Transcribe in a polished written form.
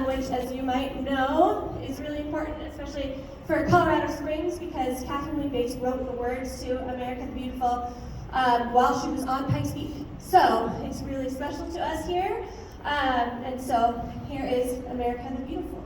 which, as you might know, is really important, especially for Colorado Springs, because Catherine Lee Bates wrote the words to America the Beautiful while she was on Pikes Peak. So it's really special to us here. And so here is America the Beautiful.